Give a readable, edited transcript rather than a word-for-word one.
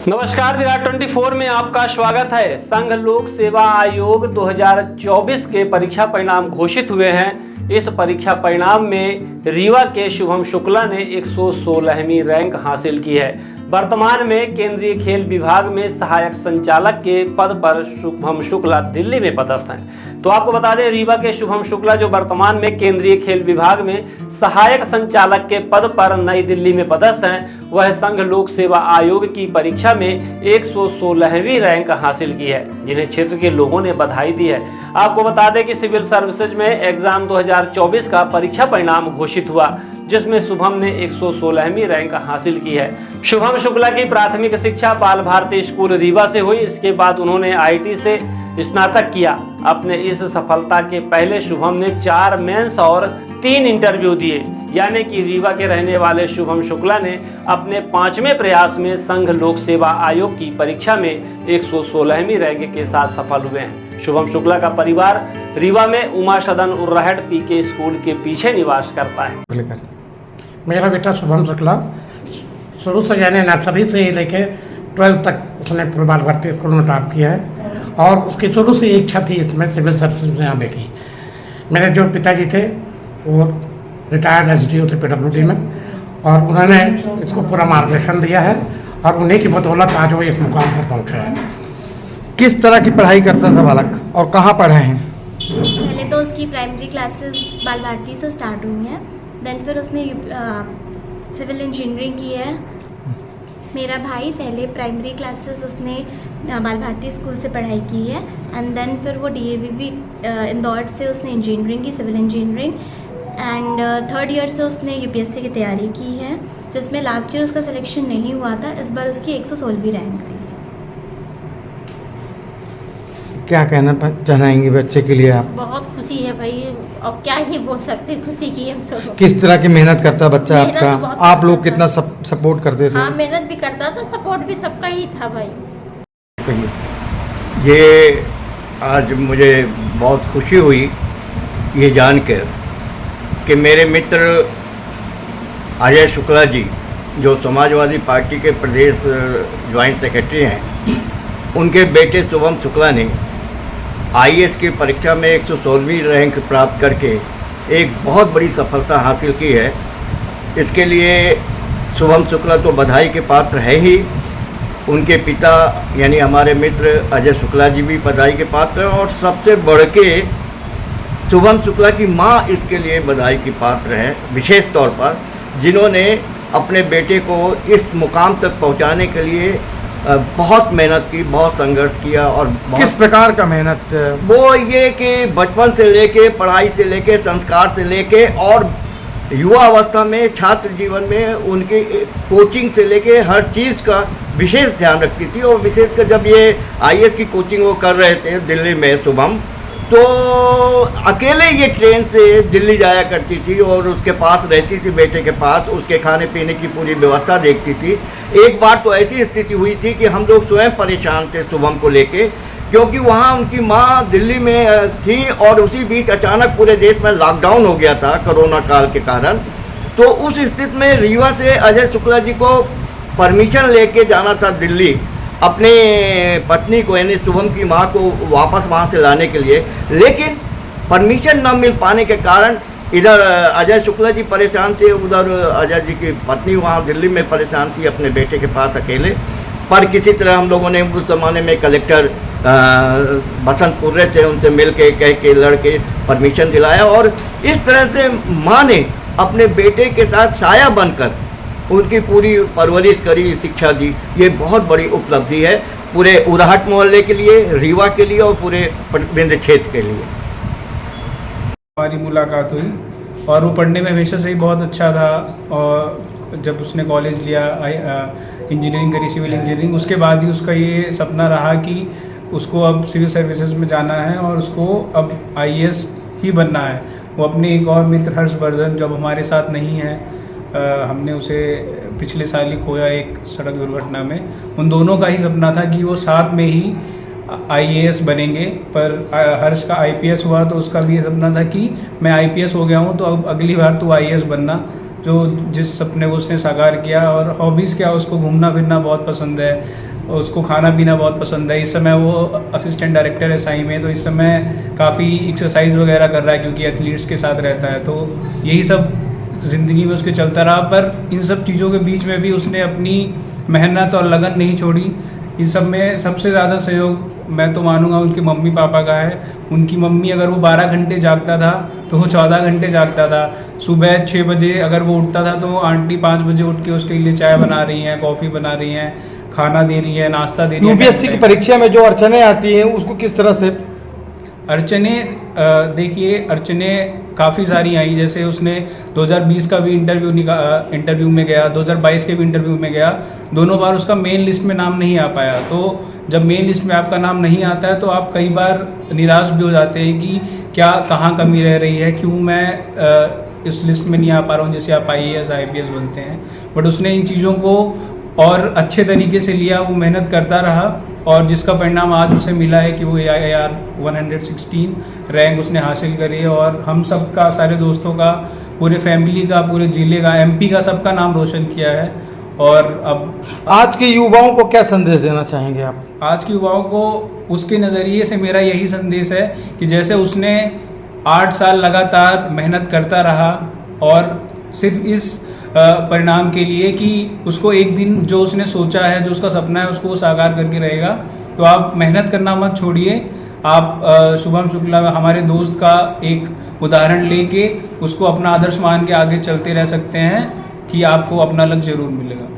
नमस्कार, विराट 24 में आपका स्वागत है। संघ लोक सेवा आयोग 2024 के परीक्षा परिणाम घोषित हुए हैं। इस परीक्षा परिणाम में रीवा के शुभम शुक्ला ने 116वीं रैंक हासिल की है। वर्तमान में केंद्रीय खेल विभाग में सहायक संचालक के पद पर शुभम शुक्ला दिल्ली में पदस्थ हैं। तो आपको बता दें, रीवा के शुभम शुक्ला जो वर्तमान में केंद्रीय खेल विभाग में सहायक संचालक के पद पर नई दिल्ली में पदस्थ हैं, वह संघ लोक सेवा आयोग की परीक्षा में 116वीं रैंक हासिल की है, जिन्हें क्षेत्र के लोगों ने बधाई दी है। आपको बता दें कि सिविल सर्विसेज में एग्जाम 2024 का परीक्षा परिणाम घोषित हुआ, जिसमें शुभम ने 116वीं रैंक हासिल की है। शुभम शुक्ला की प्राथमिक शिक्षा बाल भारती स्कूल रीवा से हुई। इसके बाद उन्होंने आईटी से स्नातक किया। अपने इस सफलता के पहले शुभम ने 4 मेंस और 3 इंटरव्यू दिए, यानी कि रीवा के रहने वाले शुभम शुक्ला ने अपने 5वें प्रयास में संघ लोक सेवा आयोग की परीक्षा में 116वीं रैंक के साथ सफल हुए हैं। शुभम शुक्ला का परिवार रीवा में उमा सदन उर्राहट पीके स्कूल के पीछे निवास करता है। मेरा बेटा शुभम शुक्ला शुरू से यानी नर्सरी से ही लेके 12th तक उसने बाल भारती स्कूल में टॉप किया है और उसकी शुरू से इच्छा थी इसमें सिविल सर्विसेज में आने की। मेरे जो पिताजी थे वो रिटायर्ड एसडीओ थे पीडब्ल्यूडी में और उन्होंने इसको पूरा मार्गदर्शन दिया है और उन्हीं की बदौलत आज वो इस मुकाम पर पहुँचा है। किस तरह की पढ़ाई करता था बालक और कहाँ पढ़े हैं? पहले तो उसकी प्राइमरी क्लासेस बाल भारती से स्टार्ट हुई हैं, देन फिर उसने सिविल इंजीनियरिंग की है। मेरा भाई पहले प्राइमरी क्लासेस उसने बाल भारती स्कूल से पढ़ाई की है एंड देन फिर वो डीएवीवी इंदौर से उसने इंजीनियरिंग की, civil engineering, and 3rd year से उसने यूपीएससी की तैयारी की है, जिसमें लास्ट ईयर उसका सिलेक्शन नहीं हुआ था। इस बार उसकी 116वीं रैंक आई है। क्या कहना चाहेंगे बच्चे के लिए आप? बहुत खुशी है भाई, और क्या ही बोल सकते, खुशी की हम सब। किस तरह की मेहनत करता बच्चा आपका? आप लोग कितना सपोर्ट करते थे? हाँ, मेहनत भी करता था, सपोर्ट भी सबका ही था भाई। ये आज मुझे बहुत खुशी हुई ये जानकर कि मेरे मित्र अजय शुक्ला जी, जो समाजवादी पार्टी के प्रदेश ज्वाइंट सेक्रेटरी हैं, उनके बेटे शुभम शुक्ला ने आईएएस की परीक्षा में 116वीं रैंक प्राप्त करके एक बहुत बड़ी सफलता हासिल की है। इसके लिए शुभम शुक्ला तो बधाई के पात्र है ही, उनके पिता यानी हमारे मित्र अजय शुक्ला जी भी बधाई के पात्र हैं और सबसे बढ़ के शुभम शुक्ला की माँ इसके लिए बधाई की पात्र हैं, विशेष तौर पर, जिन्होंने अपने बेटे को इस मुकाम तक पहुँचाने के लिए बहुत मेहनत की, बहुत संघर्ष किया। और किस प्रकार का मेहनत? वो ये कि बचपन से लेके, पढ़ाई से लेके, संस्कार से लेके और युवा अवस्था में, छात्र जीवन में उनकी कोचिंग से लेके हर चीज़ का विशेष ध्यान रखती थी। और विशेषकर जब ये आईएएस की कोचिंग वो कर रहे थे दिल्ली में शुभम, तो अकेले ये ट्रेन से दिल्ली जाया करती थी और उसके पास रहती थी, बेटे के पास, उसके खाने पीने की पूरी व्यवस्था देखती थी। एक बार तो ऐसी स्थिति हुई थी कि हम लोग स्वयं परेशान थे शुभम को लेके, क्योंकि वहाँ उनकी माँ दिल्ली में थी और उसी बीच अचानक पूरे देश में लॉकडाउन हो गया था कोरोना काल के कारण। तो उस स्थिति में रीवा से अजय शुक्ला जी को परमिशन लेके जाना था दिल्ली अपने पत्नी को यानी शुभम की मां को वापस वहां से लाने के लिए, लेकिन परमिशन न मिल पाने के कारण इधर अजय शुक्ला जी परेशान थे, उधर अजय जी की पत्नी वहां दिल्ली में परेशान थी अपने बेटे के पास अकेले। पर किसी तरह हम लोगों ने उस ज़माने में कलेक्टर बसंत कुर्रे थे, उनसे मिल के कह के लड़के परमिशन दिलाया और इस तरह से माँ ने अपने बेटे के साथ साया बनकर उनकी पूरी परवरिश करी, शिक्षा दी। ये बहुत बड़ी उपलब्धि है पूरे उराहट मोहल्ले के लिए, रीवा के लिए और पूरे विंध्य क्षेत्र के लिए। हमारी मुलाकात हुई और वो पढ़ने में हमेशा से ही बहुत अच्छा था। और जब उसने कॉलेज लिया, इंजीनियरिंग करी, सिविल इंजीनियरिंग, उसके बाद ही उसका ये सपना रहा कि उसको अब सिविल सर्विसेज में जाना है और उसको अब आईएएस ही बनना है। वो अपने एक और मित्र हर्षवर्धन, जब हमारे साथ नहीं है, हमने उसे पिछले साल ही खोया एक सड़क दुर्घटना में। उन दोनों का ही सपना था कि वो साथ में ही आईएएस बनेंगे, पर हर्ष का आईपीएस हुआ तो उसका भी ये सपना था कि मैं आईपीएस हो गया हूँ तो अब अगली बार तो आईएएस बनना, जो जिस सपने को उसने साकार किया। और हॉबीज़ क्या, उसको घूमना फिरना बहुत पसंद है, उसको खाना पीना बहुत पसंद है। इस समय वो असिस्टेंट डायरेक्टर है साई में, तो इस समय काफ़ी एक्सरसाइज वगैरह कर रहा है क्योंकि एथलीट्स के साथ रहता है। तो यही सब ज़िंदगी में उसके चलता रहा, पर इन सब चीज़ों के बीच में भी उसने अपनी मेहनत और लगन नहीं छोड़ी। इन सब में सबसे ज़्यादा सहयोग मैं तो मानूंगा उनके मम्मी पापा का है। उनकी मम्मी अगर वो 12 घंटे जागता था तो वो 14 घंटे जागता था। सुबह 6 बजे अगर वो उठता था तो आंटी 5 बजे उठ के उसके लिए चाय बना रही हैं, कॉफ़ी बना रही हैं, खाना दे रही है, नाश्ता दे रही है। यूपीएससी की परीक्षा में जो अड़चने आती हैं उसको किस तरह से? अड़चने देखिए, अड़चने काफ़ी सारी आई। जैसे उसने 2020 का भी इंटरव्यू में गया, 2022 के भी इंटरव्यू में गया, दोनों बार उसका मेन लिस्ट में नाम नहीं आ पाया। तो जब मेन लिस्ट में आपका नाम नहीं आता है तो आप कई बार निराश भी हो जाते हैं कि क्या कहाँ कमी रह रही है, क्यों मैं इस लिस्ट में नहीं आ पा रहा हूँ जिससे आप IAS IPS बनते हैं। बट उसने इन चीज़ों को और अच्छे तरीके से लिया, वो मेहनत करता रहा और जिसका परिणाम आज उसे मिला है कि वो AIR 116 रैंक उसने हासिल करी है। और हम सब का, सारे दोस्तों का, पूरे फैमिली का, पूरे ज़िले का, MP का, सबका नाम रोशन किया है। और अब आज के युवाओं को क्या संदेश देना चाहेंगे आप? आज के युवाओं को उसके नज़रिए से मेरा यही संदेश है कि जैसे उसने 8 साल लगातार मेहनत करता रहा और सिर्फ इस परिणाम के लिए कि उसको एक दिन जो उसने सोचा है, जो उसका सपना है, उसको वो साकार करके रहेगा। तो आप मेहनत करना मत छोड़िए। आप शुभम शुक्ला हमारे दोस्त का एक उदाहरण लेके उसको अपना आदर्श मान के आगे चलते रह सकते हैं कि आपको अपना लक्ष्य जरूर मिलेगा।